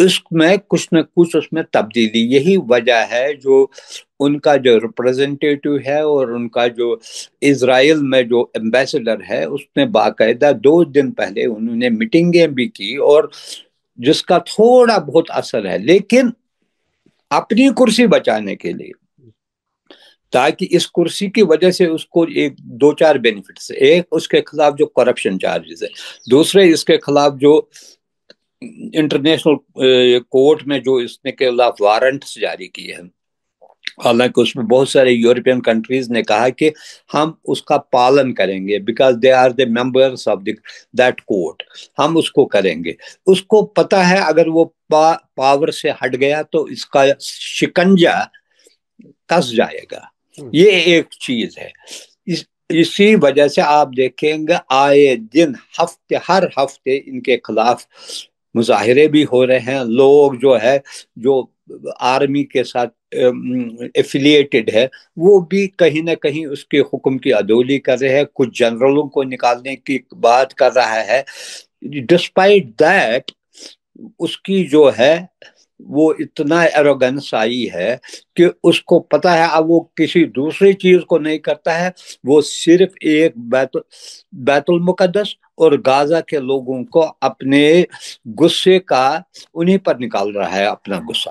اس میں کچھ نہ کچھ اس میں تبدیلی، یہی وجہ ہے جو ان کا جو ریپرزینٹیٹو ہے اور ان کا جو اسرائیل میں جو ایمبیسڈر ہے، اس نے باقاعدہ 2 دن پہلے انہوں نے میٹنگیں بھی کی، اور جس کا تھوڑا بہت اثر ہے، لیکن اپنی کرسی بچانے کے لیے، تاکہ اس کرسی کی وجہ سے اس کو ایک 2 4 بینیفٹس، ایک اس کے خلاف جو کرپشن چارجز ہے، دوسرے اس کے خلاف جو انٹرنیشنل کورٹ میں جو اس نے کے خلاف وارنٹس جاری کیے ہیں، حالانکہ اس میں بہت سارے یورپین کنٹریز نے کہا کہ ہم اس کا پالن کریں گے، because they are the members of that court, ہم اس کو کریں گے۔ اس کو پتا ہے اگر وہ پاور سے ہٹ گیا تو اس کا شکنجا کس جائے گا، یہ ایک چیز ہے۔ اسی وجہ سے آپ دیکھیں گے آئے دن ہر ہفتے ان کے خلاف مظاہرے بھی ہو رہے ہیں، لوگ جو ہے جو آرمی کے ساتھ ایفیلیٹڈ ہے وہ بھی کہیں نہ کہیں اس کے حکم کی عدولی کر رہے ہیں، کچھ جنرلوں کو نکالنے کی بات کر رہا ہے۔ ڈسپائٹ دیٹ اس کی جو ہے وہ اتنا ایروگنس آئی ہے کہ اس کو پتا ہے اب وہ کسی دوسری چیز کو نہیں کرتا ہے، وہ صرف ایک بیت المقدس اور غازہ کے لوگوں کو اپنے غصے کا انہیں پر نکال رہا ہے اپنا غصہ۔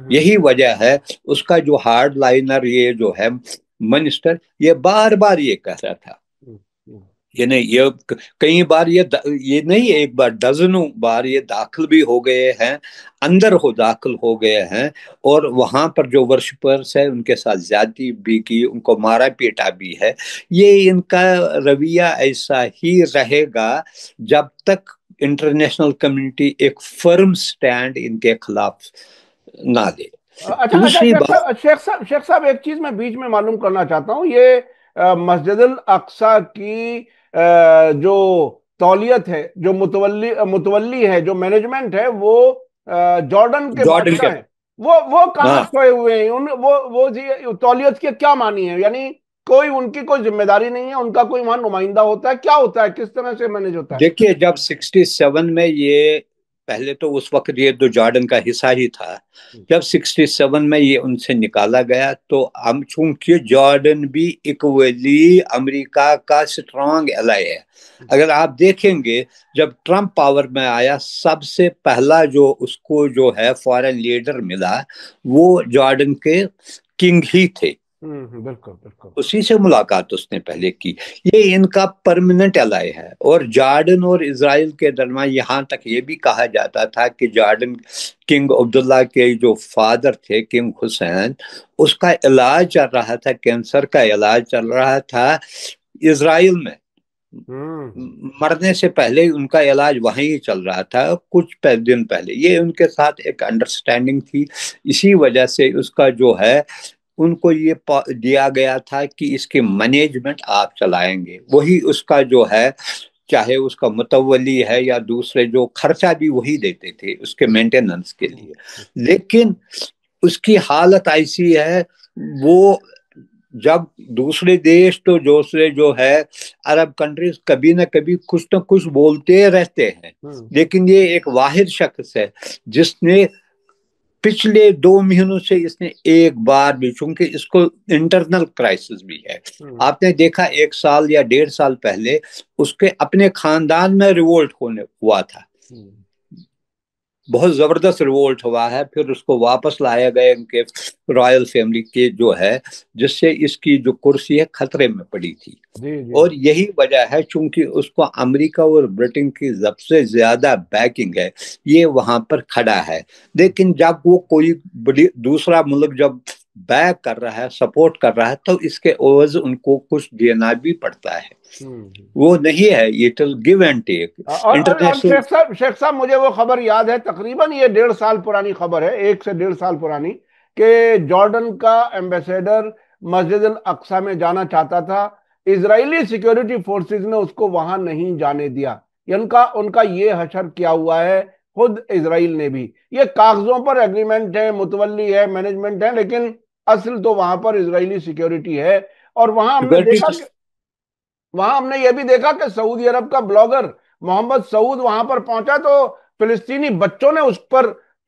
یہی وجہ ہے اس کا جو ہارڈ لائنر یہ جو ہے منسٹر، یہ بار بار یہ کہہ رہا تھا، یہ کئی بار یہ نہیں ایک بار، ڈزنوں بار یہ داخل بھی ہو گئے ہیں، اندر داخل ہو گئے ہیں، اور وہاں پر جو ورشپرس ہے ان کے ساتھ زیادتی بھی کی، ان کو مارا پیٹا بھی ہے۔ یہ ان کا رویہ ایسا ہی رہے گا جب تک انٹرنیشنل کمیونٹی ایک فرم سٹینڈ ان کے خلاف نہ لے۔ اچھا دوسری بات، شیخ صاحب ایک چیز میں بیچ میں معلوم کرنا چاہتا ہوں، یہ مسجد الاقصی کی جو تولیت ہے، جو متولی ہے، جو مینجمنٹ ہے، وہ جارڈن کے جارڈن کے، بادشاہ ہیں۔ وہ کہاں ہاں سوئے ہوئے ہیں؟ وہ تولیت کے کیا معنی ہے؟ یعنی کوئی ان کی کوئی ذمہ داری نہیں ہے؟ ان کا کوئی وہاں نمائندہ ہوتا ہے؟ کیا ہوتا ہے؟ کس طرح سے مینج ہوتا ہے؟ دیکھیے جب 67 میں یہ پہلے تو اس وقت یہ تو جارڈن کا حصہ ہی تھا، جب 67 میں یہ ان سے نکالا گیا تو ہم چونکہ جارڈن بھی اکولی امریکہ کا سٹرانگ ایلائی ہے۔ اگر آپ دیکھیں گے جب ٹرمپ پاور میں آیا، سب سے پہلا جو اس کو جو ہے فارن لیڈر ملا وہ جارڈن کے کنگ ہی تھے، بالکل بالکل۔ اسی سے ملاقات اس نے پہلے کی۔ یہ ان کا پرمننٹ الائی ہے، اور جارڈن اور اسرائیل کے درمیان یہاں تک یہ بھی کہا جاتا تھا کہ جارڈن کنگ عبداللہ کے جو فادر تھے کنگ حسین، اس کا علاج چل رہا تھا، کینسر کا علاج چل رہا تھا اسرائیل میں، مرنے سے پہلے ان کا علاج وہیں ہی چل رہا تھا کچھ دن پہلے۔ یہ ان کے ساتھ ایک انڈرسٹینڈنگ تھی، اسی وجہ سے اس کا جو ہے ان کو یہ دیا گیا تھا کہ اس کی مینجمنٹ آپ چلائیں گے، وہی اس کا جو ہے چاہے اس کا متولی ہے یا دوسرے جو خرچہ بھی وہی دیتے تھے اس کے مینٹیننس کے لیے۔ لیکن اس کی حالت ایسی ہے، وہ جب دوسرے دیش تو دوسرے جو ہے عرب کنٹریز کبھی نہ کبھی کچھ نہ کچھ بولتے رہتے ہیں، لیکن یہ ایک واحد شخص ہے جس نے پچھلے 2 مہینوں سے اس نے ایک بار بھی، چونکہ اس کو انٹرنل کرائسس بھی ہے، آپ نے دیکھا 1 سال یا 1.5 سال پہلے اس کے اپنے خاندان میں ریوولٹ ہوا تھا، بہت زبردست ریوولٹ ہوا ہے، پھر اس کو واپس لایا گیا ان کے رائل فیملی کے جو ہے، جس سے اس کی جو کرسی ہے خطرے میں پڑی تھی۔ اور یہی وجہ ہے چونکہ اس کو امریکہ اور برٹن کی سب سے زیادہ بیکنگ ہے، یہ وہاں پر کھڑا ہے۔ لیکن جب وہ کوئی دوسرا ملک جب بیک کر رہا ہے، سپورٹ کر رہا ہے، تو اس کے عوض ان کو کچھ دینا بھی پڑتا ہے، وہ نہیں ہے یہ تو گیو اینڈ ٹیک اور انٹرنیشنل۔ شیخ صاحب مجھے وہ خبر یاد ہے، تقریباً یہ 1.5 سال پرانی خبر ہے، 1 سے 1.5 سال پرانی، کہ جارڈن کا ایمبیسیڈر مسجد الاقصی میں جانا چاہتا تھا، اسرائیلی سیکیورٹی فورسز نے اس کو وہاں نہیں جانے دیا۔ ان کا یہ حشر کیا ہوا ہے، خود اسرائیل نے بھی۔ یہ کاغذوں پر ایگریمنٹ ہے، متولی ہے، مینجمنٹ ہے، لیکن اصل تو وہاں پر اسرائیلی سیکیورٹی ہے۔ اور وہاں ہم نے یہ بھی دیکھا کہ سعودی عرب کا بلاگر محمد سعود وہاں پر پہنچا تو فلسطینی بچوں نے اس پر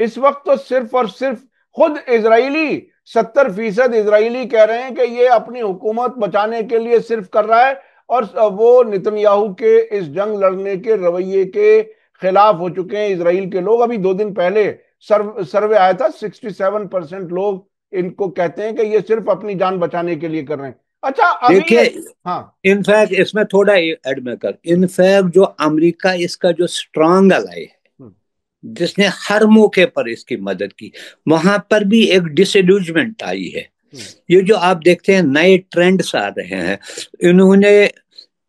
اس وقت تو صرف اور صرف خود اسرائیلی 70% اسرائیلی کہہ رہے ہیں کہ یہ اپنی حکومت بچانے کے لیے صرف کر رہا ہے، اور وہ نتن یاہو کے اس جنگ لڑنے کے رویے کے خلاف ہو چکے ہیں اسرائیل کے لوگ۔ ابھی 2 دن پہلے سروے آیا تھا، 67% لوگ ان کو کہتے ہیں کہ یہ صرف اپنی جان بچانے کے لیے کر رہے ہیں۔ اچھا ابھی دیکھیے، ہاں انفیکٹ اس میں تھوڑا ایڈ میں کر، انفیکٹ جو امریکہ اس کا جو اسٹرانگ الائی ہے، جس نے ہر موقع پر اس کی مدد کی، وہاں پر بھی ایک ڈس ایلوجمنٹ آئی ہے۔ یہ جو آپ دیکھتے ہیں نئے ٹرینڈز آ رہے ہیں، انہوں نے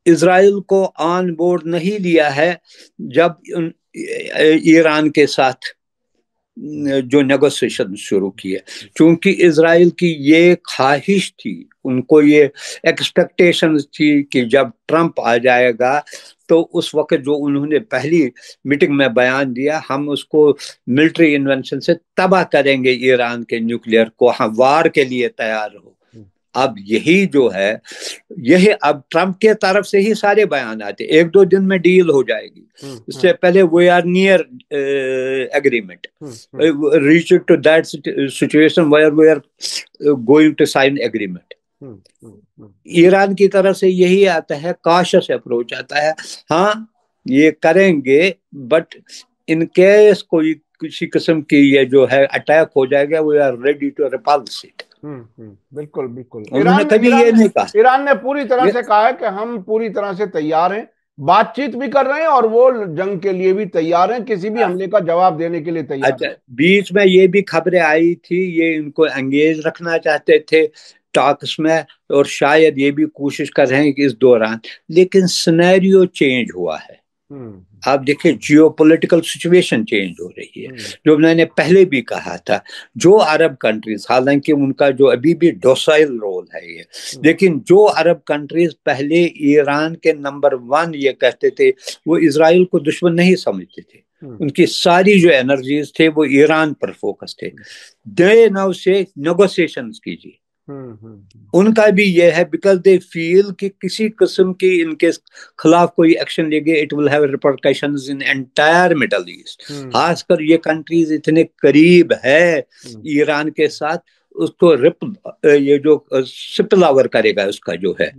اسرائیل کو آن بورڈ نہیں لیا ہے جب ایران کے ساتھ جو نیگوسیشن شروع کیے، چونکہ اسرائیل کی یہ خواہش تھی، ان کو یہ ایکسپیکٹیشن تھی کہ جب ٹرمپ آ جائے گا تو اس وقت جو انہوں نے پہلی میٹنگ میں بیان دیا، ہم اس کو ملٹری انوینشن سے تباہ کریں گے، ایران کے نیوکلیئر کو، ہم وار کے لیے تیار ہو۔ اب یہی جو ہے، یہی اب ٹرمپ کے طرف سے ہی سارے بیان آتے، 1-2 دن میں ڈیل ہو جائے گی، اس سے پہلے we are near agreement, reach to that situation where we are going to sign agreement. Iran کی طرف سے یہی آتا ہے، کاشس اپروچ آتا ہے، ہاں یہ کریں گے، بٹ ان کیس کوئی کسی قسم کی یہ جو ہے اٹیک ہو جائے گا، we are ready to repulse it. بالکل بالکل، انہوں نے کبھی یہ نہیں کہا، ایران نے پوری طرح سے کہا ہے کہ ہم پوری طرح سے تیار ہیں، بات چیت بھی کر رہے ہیں، اور وہ جنگ کے لیے بھی تیار ہیں، کسی بھی حملے کا جواب دینے کے لیے تیار اچھا ہیں۔ بیچ میں یہ بھی خبریں آئی تھی، یہ ان کو انگیج رکھنا چاہتے تھے ٹاکس میں، اور شاید یہ بھی کوشش کر رہے ہیں کہ اس دوران، لیکن سینیریو چینج ہوا ہے۔ آپ دیکھیں جیو پولیٹیکل سچویشن چینج ہو رہی ہے، جو میں نے پہلے بھی کہا تھا، جو عرب کنٹریز، حالانکہ ان کا جو ابھی بھی ڈوسائل رول ہے یہ، لیکن جو عرب کنٹریز پہلے ایران کے نمبر 1 یہ کہتے تھے، وہ اسرائیل کو دشمن نہیں سمجھتے تھے، ان کی ساری جو انرجیز تھے وہ ایران پر فوکس تھے، دے ناؤ سے نیگوسیشنز کیجیے، ان کا بھی یہ ہے، بیکاز دے فیل کہ کسی قسم کی ان کے خلاف کوئی ایکشن لے گے، it will have repercussions in entire Middle East, خاص کر یہ کنٹریز اتنے قریب ہے ایران کے ساتھ، اس کو یہ جو سپل آور کرے گا اس کا جو ہے۔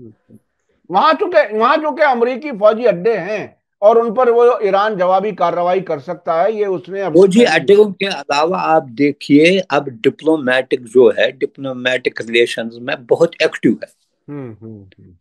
وہاں چونکہ امریکی فوجی اڈے ہیں، اور ان پر وہ ایران جوابی کارروائی کر سکتا ہے، یہ اس نے اب فوجی اڈوں کے علاوہ آپ دیکھیے اب ڈپلومیٹک جو ہے، ڈپلومیٹک ریلیشنز میں بہت ایکٹیو ہے،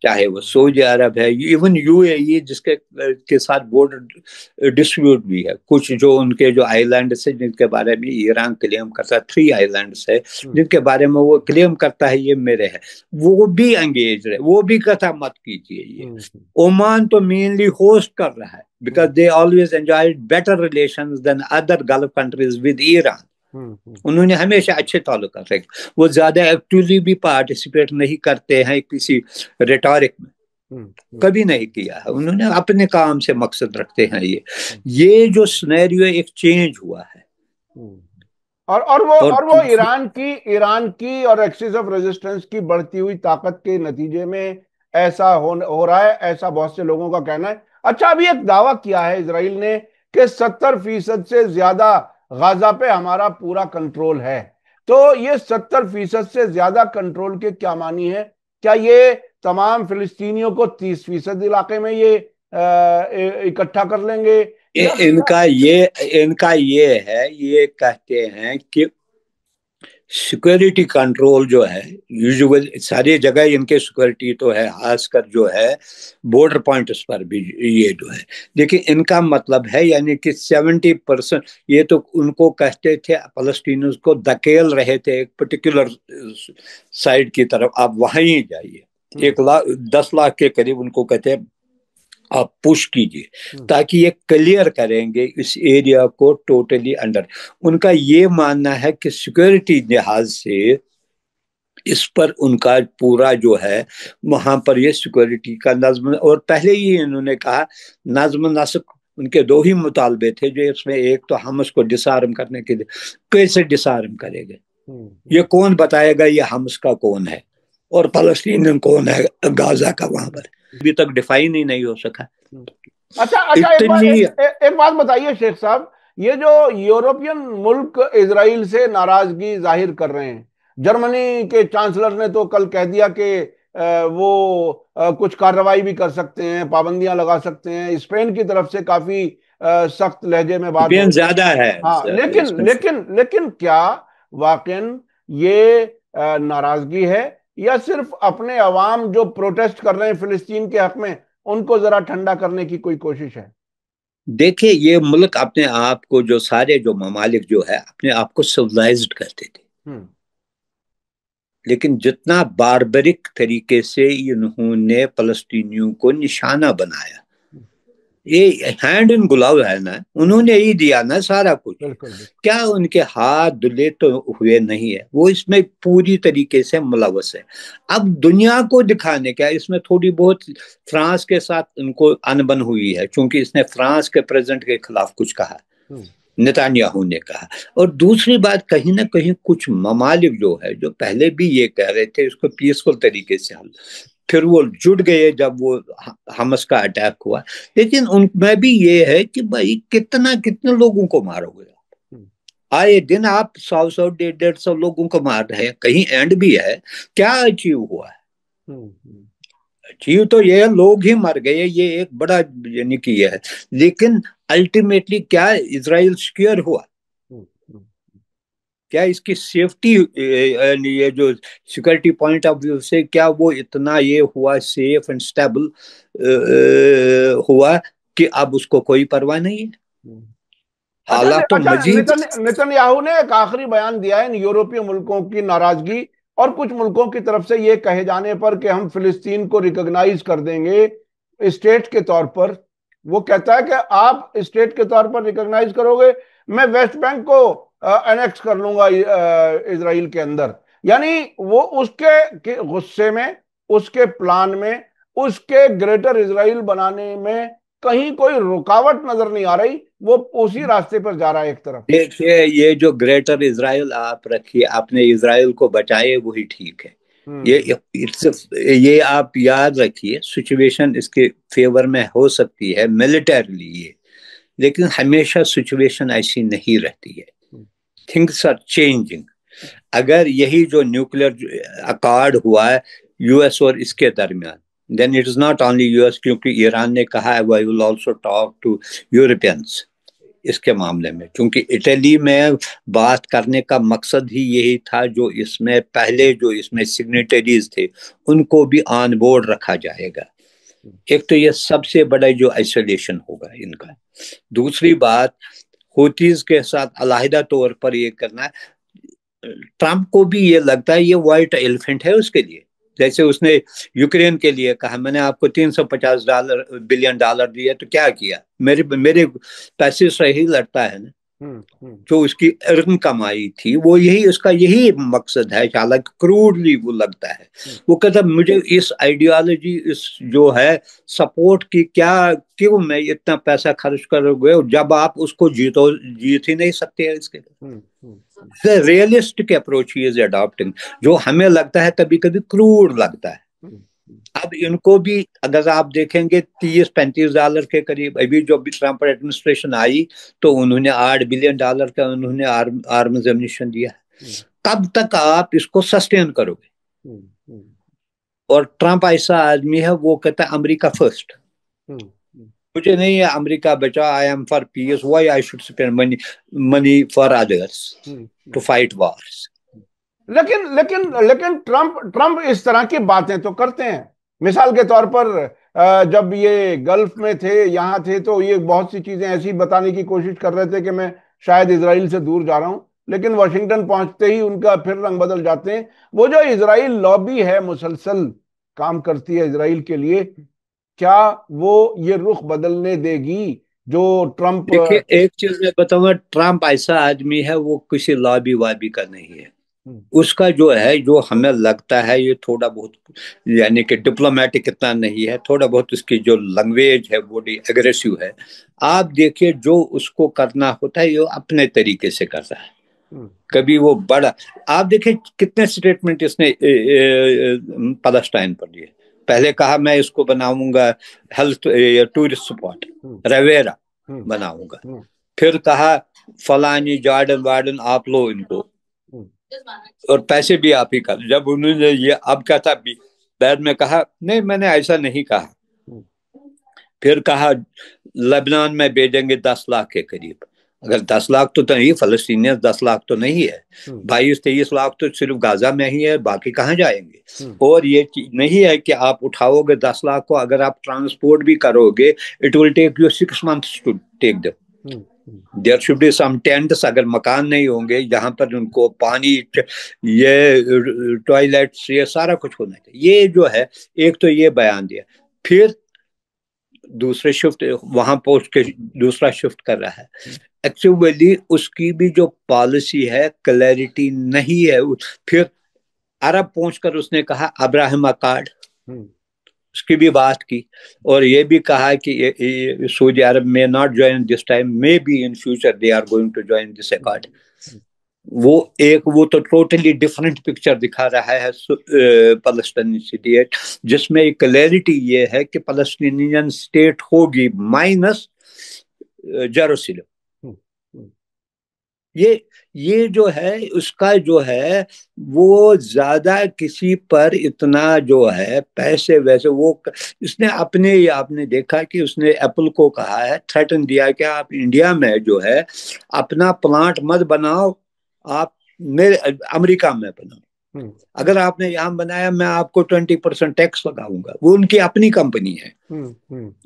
چاہے وہ سعودی عرب ہے، ایون یو اے ای جس کے ساتھ بورڈر ڈسپیوٹ بھی ہے، کچھ جو ان کے جو آئی لینڈس ہیں جن کے بارے میں ایران کلیم کرتا ہے، 3 آئی لینڈس ہے جن کے بارے میں وہ کلیم کرتا ہے یہ میرے ہے، وہ بھی انگیج رہے، وہ بھی کہتا مت کیجیے یہ۔ عمان تو مینلی ہوسٹ کر رہا ہے، because they always enjoyed better relations than other Gulf countries with Iran. انہوں نے ہمیشہ اچھے تعلقات رکھے، وہ زیادہ ایکٹیولی بھی پارٹیسپیٹ نہیں کرتے ہیں کسی ریٹورک میں، کبھی نہیں کیا ہے، انہوں نے اپنے کام سے مقصد رکھتے ہیں۔ یہ جو سینیریو ایک چینج ہوا ہے، اور وہ ایران کی اور ایکسس آف ریزسٹنس کی بڑھتی ہوئی طاقت کے نتیجے میں ایسا ہو رہا ہے، ایسا بہت سے لوگوں کا کہنا ہے۔ اچھا ابھی ایک دعویٰ کیا ہے اسرائیل نے کہ 70% سے زیادہ غزہ پہ ہمارا پورا کنٹرول ہے، تو یہ 70% سے زیادہ کنٹرول کے کیا معنی ہے؟ کیا یہ تمام فلسطینیوں کو 30% علاقے میں یہ اکٹھا کر لیں گے؟ ان کا یہ ہے، یہ کہتے ہیں کہ سیکورٹی کنٹرول جو ہے، یوزول ساری جگہ ان کے سیکورٹی تو ہے، خاص کر جو ہے بارڈر پوائنٹس پر بھی یہ جو ہے، لیکن ان کا مطلب ہے یعنی کہ 70%، یہ تو ان کو کہتے تھے فلسطینیز کو دھکیل رہے تھے ایک پرٹیکولر سائڈ کی طرف، آپ وہیں جائیے، 10 لاکھ کے قریب ان کو کہتے ہیں آپ پش کیجئے تاکہ یہ کلیئر کریں گے اس ایریا کو ٹوٹلی انڈر۔ ان کا یہ ماننا ہے کہ سیکورٹی لحاظ سے اس پر ان کا پورا جو ہے وہاں پر یہ سیکورٹی کا نظم، اور پہلے ہی انہوں نے کہا نظم نسق، ان کے 2 ہی مطالبے تھے، جو اس میں ایک تو حماس کو ڈسارم کرنے کے لیے، کیسے ڈسارم کرے گے، یہ کون بتائے گا یہ حماس کا کون ہے اور فلسطین کون ہے غزہ کا، وہاں پر ابھی تک ڈیفائن ہی نہیں ہو سکا۔ اچھا ایک بات بتائیے شیخ صاحب، یہ جو یورپین ملک اسرائیل سے ناراضگی ظاہر کر رہے ہیں، جرمنی کے چانسلر نے تو کل کہہ دیا کہ وہ کچھ کارروائی بھی کر سکتے ہیں، پابندیاں لگا سکتے ہیں، اسپین کی طرف سے کافی سخت لہجے میں بات ہو بین رہی ہے۔ زیادہ ہے ہاں، اس لیکن میں۔ لیکن لیکن کیا واقعاً یہ ناراضگی ہے، یا صرف اپنے عوام جو پروٹیسٹ کر رہے ہیں فلسطین کے حق میں ان کو ذرا ٹھنڈا کرنے کی کوئی کوشش ہے؟ دیکھیں یہ ملک اپنے آپ کو، جو سارے جو ممالک جو ہے اپنے آپ کو سویلائزڈ کرتے تھے، ہوں لیکن جتنا باربرک طریقے سے انہوں نے فلسطینیوں کو نشانہ بنایا، یہ ہینڈ ان گلاو ہے نا، انہوں نے ہی دیا نا سارا کچھ، بالکل بالکل۔ کیا ان کے ہاتھ دھلے تو ہوئے نہیں ہے، وہ اس میں پوری طریقے سے ملوث ہے۔ اب دنیا کو دکھانے کا اس میں تھوڑی بہت فرانس کے ساتھ ان کو انبن ہوئی ہے، چونکہ اس نے فرانس کے پریزیڈنٹ کے خلاف کچھ کہا، ہوں نتانیاہو نے کہا۔ اور دوسری بات، کہیں نہ کہیں کچھ ممالک جو ہے جو پہلے بھی یہ کہہ رہے تھے اس کو پیسفل طریقے سے حل، پھر وہ جڑ گئے جب وہ حماس کا اٹیک ہوا۔ لیکن ان میں بھی یہ ہے کہ بھائی کتنے لوگوں کو مارو گے، ہوں آئے دن آپ 100 150 لوگوں کو مار رہے ہیں، کہیں اینڈ بھی ہے؟ کیا اچیو ہوا ہے؟ ہوں ہوں اچیو تو یہ لوگ ہی مر گئے، یہ ایک بڑا یعنی کہ یہ ہے، لیکن الٹیمیٹلی کیا اسرائیل سیکیور ہوا؟ ہوں ہوں کیا اس کی سیفٹی، یہ جو سیکورٹی پوائنٹ آف ویو سے کیا وہ اتنا یہ ہوا سیف اینڈ سٹیبل ہوا کہ اب اس کو کوئی پرواہ نہیں ہے؟ ہوں۔ اچھا حالات تو اچھا، مزید نتن یاہو نے ایک آخری بیان دیا ہے ان یورپی ملکوں کی ناراضگی اور کچھ ملکوں کی طرف سے یہ کہے جانے پر کہ ہم فلسطین کو ریکگنائز کر دیں گے اسٹیٹ کے طور پر۔ وہ کہتا ہے کہ آپ اسٹیٹ کے طور پر ریکگنائز کرو گے، میں ویسٹ بینک کو انیکس کر لوں گا اسرائیل کے اندر۔ یعنی وہ اس کے غصے میں، اس کے پلان میں، اس کے گریٹر اسرائیل بنانے میں کہیں کوئی رکاوٹ نظر نہیں آ رہی، وہ اسی راستے پر جا رہا ہے ایک طرف۔ دیکھیے، یہ جو گریٹر اسرائیل آپ رکھیے، اپنے اسرائیل کو بچائے، وہی ٹھیک ہے۔ ہوں یہ آپ یاد رکھیے، سچویشن اس کے فیور میں ہو سکتی ہے ملٹریلی یہ، لیکن ہمیشہ سچویشن ایسی نہیں رہتی ہے، تھنگس آر چینجنگ۔ اگر یہی جو نیوکلیر اکارڈ ہوا ہے یو ایس اور اس کے درمیان، then it is not only U S, کیونکہ ایران نے کہا ہے we will also talk to Europeans اس کے معاملے میں، کیونکہ اٹلی میں بات کرنے کا مقصد ہی یہی تھا، جو اس میں پہلے جو اس میں سگنیٹریز تھے ان کو بھی آن بورڈ رکھا جائے گا۔ ایک تو یہ سب سے بڑا جو آئسولیشن ہوگا ان کا۔ دوسری بات، ہوتیز کے ساتھ علیحدہ طور پر یہ کرنا ہے۔ ٹرمپ کو بھی یہ لگتا ہے یہ وائٹ ایلیفنٹ ہے اس کے لیے، جیسے اس نے یوکرین کے لیے کہا میں نے آپ کو $350 بلین دیے تو کیا کیا، میرے پیسے سے ہی لڑتا ہے نا، جو اس کی ارن کمائی تھی وہ یہی، اس کا یہی مقصد ہے، حالانکہ کروڈلی وہ لگتا ہے۔ وہ کہتا مجھے اس آئیڈیالوجی، اس جو ہے سپورٹ کی، کیوں میں اتنا پیسہ خرچ کرو گے جب آپ اس کو جیت ہی نہیں سکتے ہیں؟ اس کے realistic approach he is adapting, جو ہمیں لگتا ہے کبھی کبھی کروڈ لگتا ہے۔ اب ان کو بھی اگر آپ دیکھیں گے $30-35 کے قریب، ابھی جو بھی ٹرمپ ایڈمنسٹریشن آئی تو انہوں نے $8 بلین کا انہوں نے آرمز ایمونیشن دیا۔ کب تک آپ اس کو سسٹین کرو گے؟ اور ٹرمپ ایسا آدمی ہے، وہ کہتا ہے امریکہ فرسٹ، مجھے نہیں ہے امریکہ بچا، I am for peace, why I should spend money for others to fight wars. لیکن ٹرمپ اس طرح کی باتیں تو کرتے ہیں۔ مثال کے طور پر جب یہ گلف میں تھے، یہاں تھے، تو یہ بہت سی چیزیں ایسی بتانے کی کوشش کر رہے تھے کہ میں شاید اسرائیل سے دور جا رہا ہوں، لیکن واشنگٹن پہنچتے ہی ان کا پھر رنگ بدل جاتے ہیں۔ وہ جو اسرائیل لابی ہے مسلسل کام کرتی ہے اسرائیل کے لیے، کیا وہ یہ رخ بدلنے دے گی جو ٹرمپ؟ دیکھیے ایک چیز میں بتاؤں گا، ٹرمپ ایسا آدمی ہے، وہ کسی لابی وابی کا نہیں ہے۔ اس کا جو ہے، جو ہمیں لگتا ہے یہ تھوڑا بہت یعنی کہ ڈپلومیٹک اتنا نہیں ہے، تھوڑا بہت اس کی جو لنگویج ہے وہ اگریسو ہے۔ آپ دیکھیے جو اس کو کرنا ہوتا ہے یہ اپنے طریقے سے کرتا ہے، کبھی وہ بڑا، آپ دیکھیں کتنے سٹیٹمنٹ اس نے پلسٹائن پر دیے۔ پہلے کہا میں اس کو بناؤں گا ہیلتھ ٹورسٹ سپاٹ، رویرا بناؤں گا، پھر کہا فلانی جارڈن وارڈن آپ لو ان کو اور پیسے بھی آپ ہی کر. جب انہوں نے یہ اب کیا تھا بعد میں کہا نہیں میں نے ایسا نہیں کہا. پھر کہا لبنان میں بھیجیں گے 10 لاکھ کے قریب. اگر 10 لاکھ تو نہیں، فلسطینیوں 10 لاکھ تو نہیں ہے، 22-23 لاکھ تو صرف غازہ میں ہی ہے، باقی کہاں جائیں گے. اور یہ نہیں ہے کہ آپ اٹھاؤ گے 10 لاکھ کو، اگر آپ ٹرانسپورٹ بھی کرو گے it will take you 6 months to take them. There should be some tents, اگر مکان نہیں ہوں گے جہاں پر ان کو پانی، یہ ٹوائلٹس، یہ سارا کچھ ہونا چاہیے. یہ جو ہے ایک تو یہ بیان دیا. پھر دوسرے شفٹ وہاں پہنچ کے دوسرا شفٹ کر رہا ہے. ایکچولی اس کی بھی جو پالیسی ہے کلیئرٹی نہیں ہے. پھر عرب پہنچ کر اس نے کہا ابراہیم اکارڈ، اس کی بھی بات کی، اور یہ بھی کہا کہ سعودی عرب میں not join this time, maybe in future they are going to join this accord. وہ تو ٹوٹلی ڈفرنٹ پکچر دکھا رہا ہے فلسطینی اسٹیٹ، جس میں کلیئرٹی یہ ہے کہ فلسطینین اسٹیٹ ہوگی مائنس جیروسلم. یہ جو ہے اس کا جو ہے وہ زیادہ کسی پر اتنا جو ہے پیسے ویسے وہ اس نے اپنے، آپ نے دیکھا کہ اس نے ایپل کو کہا ہے، تھریٹن دیا کہ آپ انڈیا میں جو ہے اپنا پلانٹ مت بناؤ، آپ میرے امریکہ میں بناؤ. اگر آپ نے یہاں بنایا میں آپ کو 20% ٹیکس لگاؤں گا. وہ ان کی اپنی کمپنی ہے.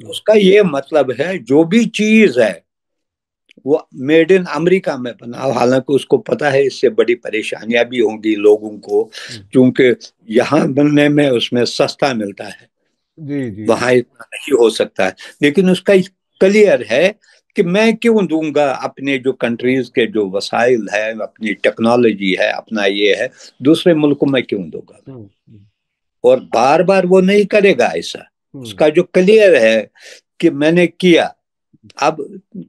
اس کا یہ مطلب ہے جو بھی چیز ہے وہ میڈ ان امریکہ میں بنا. حالانکہ اس کو پتا ہے اس سے بڑی پریشانیاں بھی ہوں گی لوگوں کو، کیونکہ یہاں بننے میں اس میں سستا ملتا ہے، وہاں اتنا نہیں ہو سکتا ہے. لیکن اس کا کلیئر ہے کہ میں کیوں دوں گا اپنے جو کنٹریز کے جو وسائل ہے، اپنی ٹیکنالوجی ہے، اپنا یہ ہے، دوسرے ملکوں میں کیوں دوں گا. اور بار بار وہ نہیں کرے گا ایسا. اس کا جو کلیئر ہے کہ میں نے کیا. اب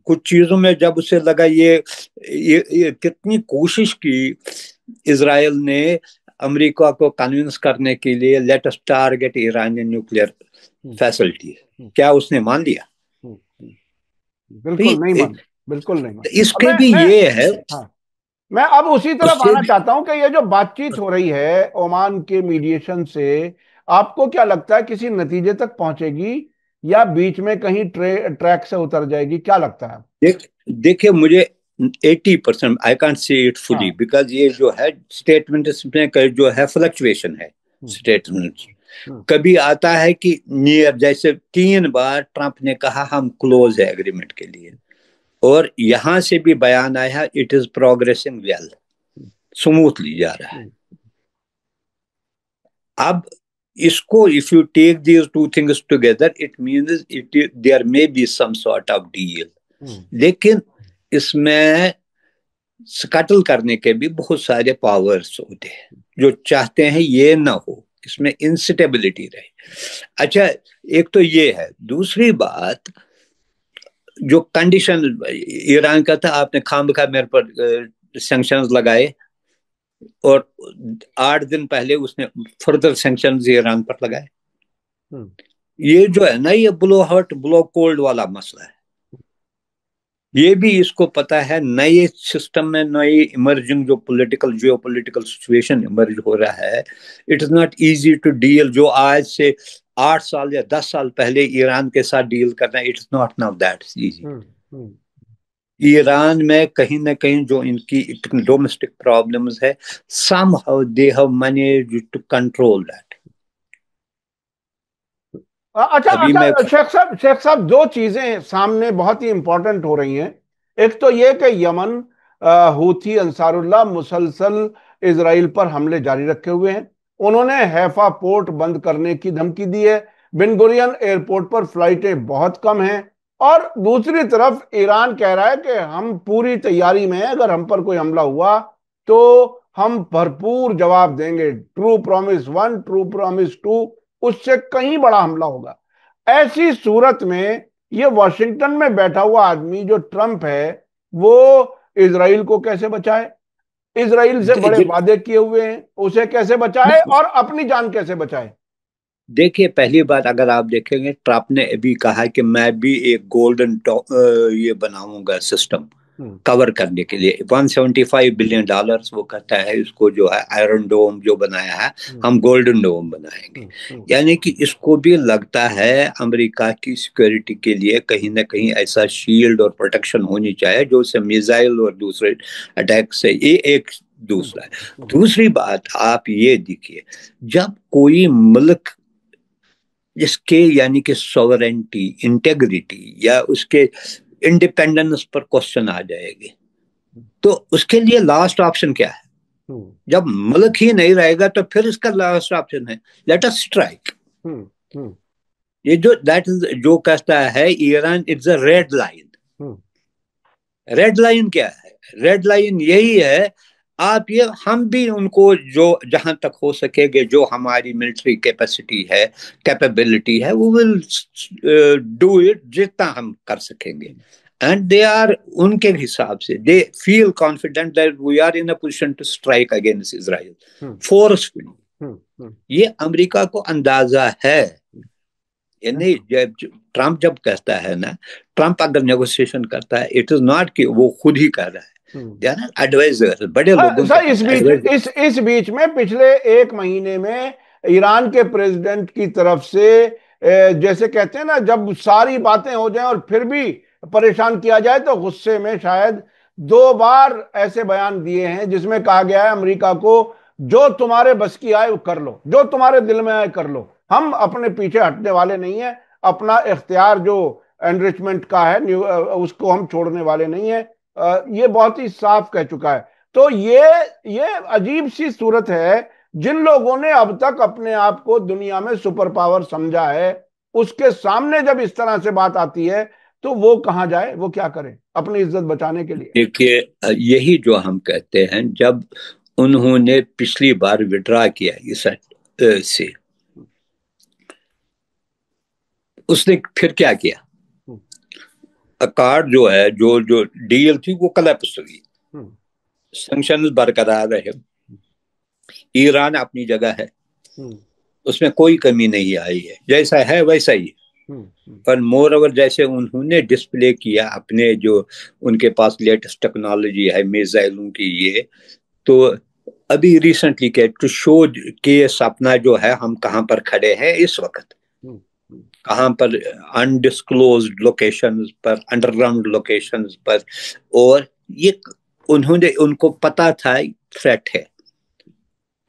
کچھ چیزوں میں جب اسے لگا یہ کتنی کوشش کی اسرائیل نے امریکہ کو کنونس کرنے کے لیے let us target Iranian nuclear facility, کیا اس نے مان لیا؟ بالکل نہیں مان، بالکل نہیں مان. اس کے بھی یہ ہے. میں اب اسی طرف آنا چاہتا ہوں کہ یہ جو بات چیت ہو رہی ہے عمان کے میڈیشن سے، آپ کو کیا لگتا ہے کسی نتیجے تک پہنچے گی یا بیچ میں کہیں ٹریک سے اتر جائے گی؟ کیا لگتا ہے؟ دیکھیں مجھے 80% I can't say it fully because یہ جو ہے اسٹیٹمنٹ میں جو ہے فلکچویشن ہے. اسٹیٹمنٹ کبھی آتا ہے کہ نیئر، جیسے 3 بار ٹرمپ نے کہا ہم کلوز ہے ایگریمنٹ کے لیے، اور یہاں سے بھی بیان آیا it is progressing well, smoothly جا رہا ہے. اب اس کو if you take these two things together it means there may be some sort of deal. لیکن اس میں سکٹل کرنے کے بھی بہت سارے پاورز ہوتے ہیں جو چاہتے ہیں یہ نہ ہو، اس میں انسٹیبلٹی رہے. اچھا ایک تو یہ ہے. دوسری بات جو کنڈیشن ایران کا تھا، آپ نے خام بخواہ میرے پر سینکشنز لگائے، اور 8 دن پہلے اس نے فردر سینکشنز ایران پر لگائے. یہ جو ہے نا یہ بلو ہاٹ بلو کولڈ والا مسئلہ ہے. یہ بھی اس کو پتا ہے نئے سسٹم میں نئی ایمرجنگ جو جیو پولیٹیکل سچویشن ایمرج ہو رہا ہے، it is not easy to deal. جو آج سے 8 سال یا 10 سال پہلے ایران کے ساتھ ڈیل کرنا، it is not now that easy. Iran میں کہیں نہ کہیں جو ان کی ڈومیسٹک پرابلمز ہے somehow they have managed to control that. اچھا شیخ صاحب 2 چیزیں سامنے بہت ہی امپورٹنٹ ہو رہی ہیں. ایک تو یہ کہ یمن ہوتھی انصار اللہ مسلسل اسرائیل پر حملے جاری رکھے ہوئے ہیں. انہوں نے حیفا پورٹ بند کرنے کی دھمکی دی ہے. بن گورین ایئرپورٹ پر فلائٹیں بہت کم ہیں. اور دوسری طرف ایران کہہ رہا ہے کہ ہم پوری تیاری میں ہیں، اگر ہم پر کوئی حملہ ہوا تو ہم بھرپور جواب دیں گے. ٹرو پرومس 1، ٹرو پرومس 2، اس سے کہیں بڑا حملہ ہوگا. ایسی صورت میں یہ واشنگٹن میں بیٹھا ہوا آدمی جو ٹرمپ ہے وہ اسرائیل کو کیسے بچائے؟ اسرائیل سے بڑے وعدے کیے ہوئے ہیں، اسے کیسے بچائے اور اپنی جان کیسے بچائے؟ دیکھیے پہلی بات اگر آپ دیکھیں گے ٹرمپ نے ابھی کہا کہ میں بھی ایک گولڈن یہ بناؤں گا سسٹم. کور کرنے کے لیے $175 بلین وہ کہتا ہے اس کو جو ہے آئرن ڈوم جو بنایا ہے ہم گولڈن ڈوم بنائیں گے. یعنی کہ اس کو بھی لگتا ہے امریکہ کی سیکورٹی کے لیے کہیں نہ کہیں ایسا شیلڈ اور پروٹیکشن ہونی چاہیے جو سے میزائل اور دوسرے اٹیک سے. یہ ایک دوسرا ہے. دوسری بات آپ یہ دیکھیے جب کوئی ملک جس کے یعنی کہ سوورنٹی انٹیگریٹی یا اس کے انڈیپینڈنس پر کوشچن آ جائے گی تو اس کے لیے لاسٹ آپشن کیا ہے؟ جب ملک ہی نہیں رہے گا تو پھر اس کا لاسٹ آپشن ہے لیٹ اس اسٹرائک. یہ جو کہتا ہے Iran it's a red line. Red line کیا ہے؟ ریڈ لائن یہی ہے آپ یہ ہم بھی ان کو جو جہاں تک ہو سکے گے جو ہماری ملٹری کیپیسٹی ہے کیپیبلٹی ہے وہ ول ڈو اٹ جتنا ہم کر سکیں گے. اینڈ دے آر ان کے حساب سے they feel confident that we are in a position to strike against Israel forcefully. یہ امریکہ کو اندازہ ہے. یعنی ٹرمپ جب کہتا ہے نا ٹرمپ اگر نیگوسیشن کرتا ہے اٹ از ناٹ کہ وہ خود ہی کر رہا ہے. ایڈوائزر بڑے لوگوں اس بیچ میں پچھلے ایک مہینے میں ایران کے پریزیڈنٹ کی طرف سے جیسے کہتے ہیں نا جب ساری باتیں ہو جائیں اور پھر بھی پریشان کیا جائے تو غصے میں شاید 2 بار ایسے بیان دیے ہیں جس میں کہا گیا ہے امریکہ کو جو تمہارے بس کی آئے وہ کر لو جو تمہارے دل میں آئے کر لو ہم اپنے پیچھے ہٹنے والے نہیں ہیں اپنا اختیار جو انریچمنٹ کا ہے اس کو ہم چھوڑنے والے نہیں ہیں. یہ بہت ہی صاف کہہ چکا ہے. تو یہ عجیب سی صورت ہے جن لوگوں نے اب تک اپنے آپ کو دنیا میں سپر پاور سمجھا ہے اس کے سامنے جب اس طرح سے بات آتی ہے تو وہ کہاں جائے وہ کیا کرے اپنی عزت بچانے کے لیے. دیکھیے یہی جو ہم کہتے ہیں جب انہوں نے پچھلی بار وڈرا کیا اس سے اس نے پھر کیا کیا اکارڈ جو ہے جو ڈیل تھی وہ کلیپس ہوئی. سینکشنز برقرار رہے. ایران اپنی جگہ ہے اس میں کوئی کمی نہیں آئی ہے جیسا ہے ویسا ہی. پر مور اوور جیسے انہوں نے ڈسپلے کیا اپنے جو ان کے پاس لیٹسٹ ٹیکنالوجی ہے میزائلوں کی یہ تو ابھی ریسنٹلی کہ ٹو شو کیس اپنا جو ہے ہم کہاں پر کھڑے ہیں اس وقت کہاں پر انڈسکلوزڈ لوکیشنز پر انڈر گراؤنڈ لوکیشنز پر اور یہ انہوں نے ان کو پتا تھا تھریٹ ہے.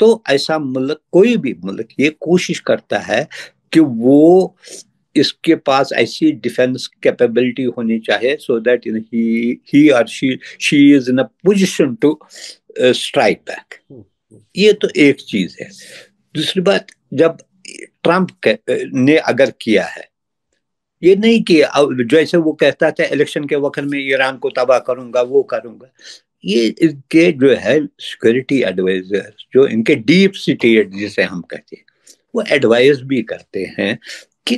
تو ایسا ملک کوئی بھی ملک یہ کوشش کرتا ہے کہ وہ اس کے پاس ایسی ڈیفینس کیپیبلٹی ہونی چاہیے سو دیٹ ہی اور she is in a position to strike back. یہ تو ایک چیز ہے. دوسری بات جب ٹرمپ نے اگر کیا ہے یہ نہیں کہ جیسے وہ کہتا تھا الیکشن کے وقت میں ایران کو تباہ کروں گا وہ کروں گا. یہ ان کے جو ہے سیکورٹی ایڈوائزر جو ان کے ڈیپ سٹیٹ جسے ہم کہتے ہیں وہ ایڈوائز بھی کرتے ہیں کہ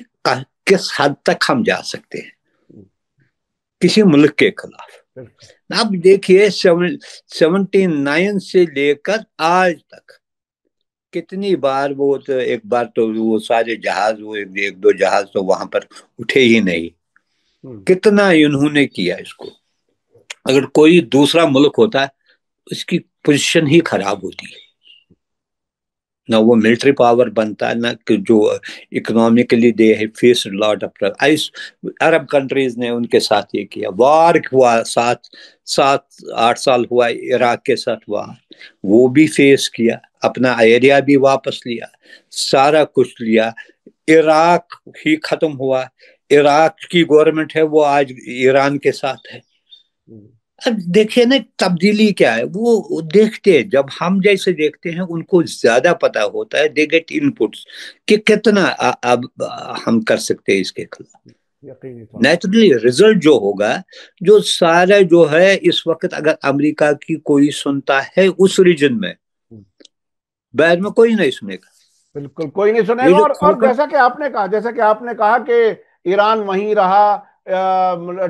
کس حد تک ہم جا سکتے ہیں کسی ملک کے خلاف. اب دیکھیے 79 سے لے کر آج تک کتنی بار وہ تو ایک بار تو وہ سارے جہاز وہ 1-2 جہاز تو وہاں پر اٹھے ہی نہیں. کتنا انہوں نے کیا اس کو. اگر کوئی دوسرا ملک ہوتا ہے اس کی پوزیشن ہی خراب ہوتی ہے نہ وہ ملٹری پاور بنتا نہ کہ جو economically they face lot of Arab countries نے ان کے ساتھ یہ کیا. وار ہوا 7-8 سال ہوا عراق کے ساتھ وار وہ بھی فیس کیا اپنا ایریا بھی واپس لیا سارا کچھ لیا. عراق ہی ختم ہوا. عراق کی گورنمنٹ ہے وہ آج ایران کے ساتھ ہے. اب دیکھیں نا تبدیلی کیا ہے وہ دیکھتے ہیں جب ہم جیسے دیکھتے ہیں ان کو زیادہ پتا ہوتا ہے دے گیٹ ان پٹس کہ کتنا اب ہم کر سکتے ہیں اس کے خلاف. نیچرلی رزلٹ جو ہوگا جو سارا جو ہے اس وقت اگر امریکہ کی کوئی سنتا ہے اس ریجن میں بعد میں کوئی نہیں سنے گا. بالکل کوئی نہیں سنے گا. اور جیسا کہ آپ نے کہا کہ ایران وہیں رہا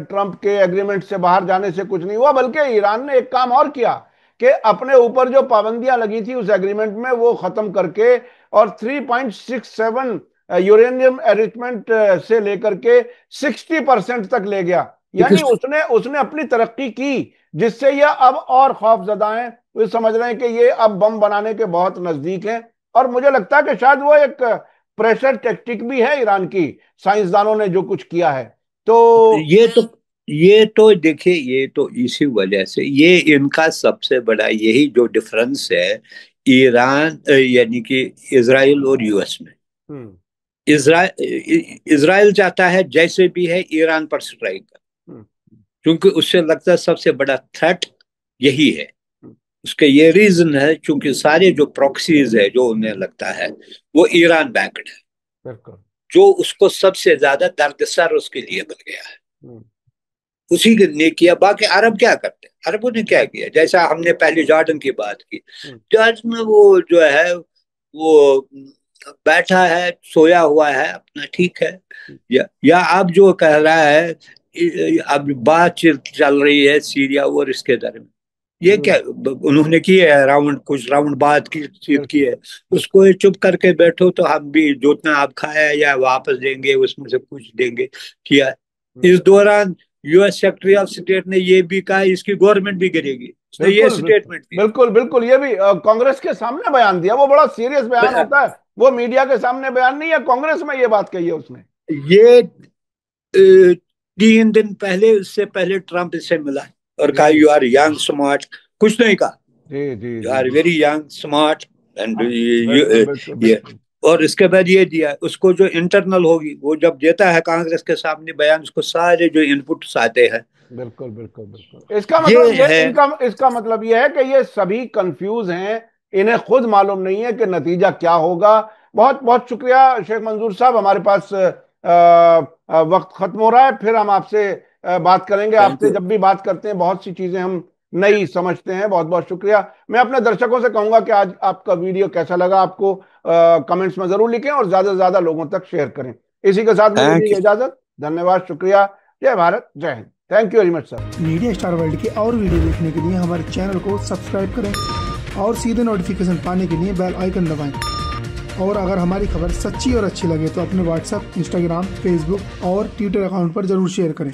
ٹرمپ کے ایگریمنٹ سے باہر جانے سے کچھ نہیں ہوا بلکہ ایران نے ایک کام اور کیا کہ اپنے اوپر جو پابندیاں لگی تھی اس ایگریمنٹ میں وہ ختم کر کے اور 3.67 یورینیم انریچمنٹ سے لے کر کے 60% تک لے گیا. یعنی اس نے اپنی ترقی کی جس سے یہ اب اور خوف زدہ ہیں. وہ سمجھ رہے ہیں کہ یہ اب بم بنانے کے بہت نزدیک ہیں. اور مجھے لگتا ہے کہ شاید وہ ایک پریشر ٹیکٹک بھی ہے ایران کی, سائنسدانوں نے جو کچھ کیا ہے. تو یہ تو دیکھیے, یہ تو اسی وجہ سے یہ ان کا سب سے بڑا یہی جو ڈفرنس ہے ایران یعنی کہ اسرائیل اور یو ایس میں. اسرائیل چاہتا ہے جیسے بھی ہے ایران پر سٹرائک کر, کیونکہ اس سے لگتا ہے سب سے بڑا تھریٹ یہی ہے. اس کا یہ ریزن ہے چونکہ سارے جو پروکسیز ہے جو انہیں لگتا ہے وہ ایران بیکڈ ہے, جو اس کو سب سے زیادہ دردسر اس کے لیے بن گیا ہے. اسی نے کیا. باقی عرب کیا کرتے ہیں, عربوں نے کیا کیا, جیسا ہم نے پہلے جارڈن کی بات کی, جارڈن میں وہ جو ہے وہ بیٹھا ہے, سویا ہوا ہے اپنا, ٹھیک ہے. یا اب جو کہہ رہا ہے, اب بات چیت چل رہی ہے سیریا اور اس کے درمیان, یہ کیا انہوں نے کی ہے کچھ راؤنڈ بات کی ہے. اس کو چپ کر کے بیٹھو تو ہم بھی جتنا آپ کھایا یا واپس دیں گے اس میں سے کچھ دیں گے کیا. اس دوران U S secretary of state نے یہ بھی کہا اس کی گورنمنٹ بھی گرے گی. اس نے یہ سٹیٹمنٹ دی. بالکل یہ بھی کانگریس کے سامنے بیان دیا. وہ بڑا سیریس بیان ہوتا ہے, وہ میڈیا کے سامنے بیان نہیں ہے, کانگریس میں یہ بات کہی ہے اس نے. یہ 3 دن پہلے, اس سے پہلے ٹرمپ سے ملا اور کہا یو آر ینگ اسمارٹ, کچھ نہیں کہا, you are very young smart. اور اس کے بعد یہ دیا اس کو جو انٹرنل ہوگی وہ جب دیتا ہے کانگریس کے سامنے بیان, اس کو سارے جو ان پٹس آتے ہیں. بالکل اس کا مطلب اس کا مطلب یہ ہے کہ یہ سبھی کنفیوز ہیں, انہیں خود معلوم نہیں ہے کہ نتیجہ کیا ہوگا. بہت بہت شکریہ شیخ منظور صاحب, ہمارے پاس وقت ختم ہو رہا ہے, پھر ہم آپ سے بات کریں گے. آپ سے جب بھی بات کرتے ہیں بہت سی چیزیں ہم نئی سمجھتے ہیں. بہت بہت شکریہ. میں اپنے درشکوں سے کہوں گا کہ آج آپ کا ویڈیو کیسا لگا آپ کو کمنٹس میں ضرور لکھیں اور زیادہ سے زیادہ لوگوں تک شیئر کریں. اسی کے ساتھ مجھے اجازت. دھنیہ واد, شکریہ. جے بھارت, جے Hind. Thank you very much sir. Media star world کے اور ویڈیو دیکھنے کے لیے ہمارے چینل کو سبسکرائب کریں اور سیدھے نوٹیفیکیشن پانے کے لیے بیل آئیکن دبائیں. اور اگر ہماری خبر سچی اور اچھی لگے تو اپنے واٹس ایپ, انسٹاگرام, فیس بک اور ٹویٹر اکاؤنٹ پر ضرور شیئر کریں.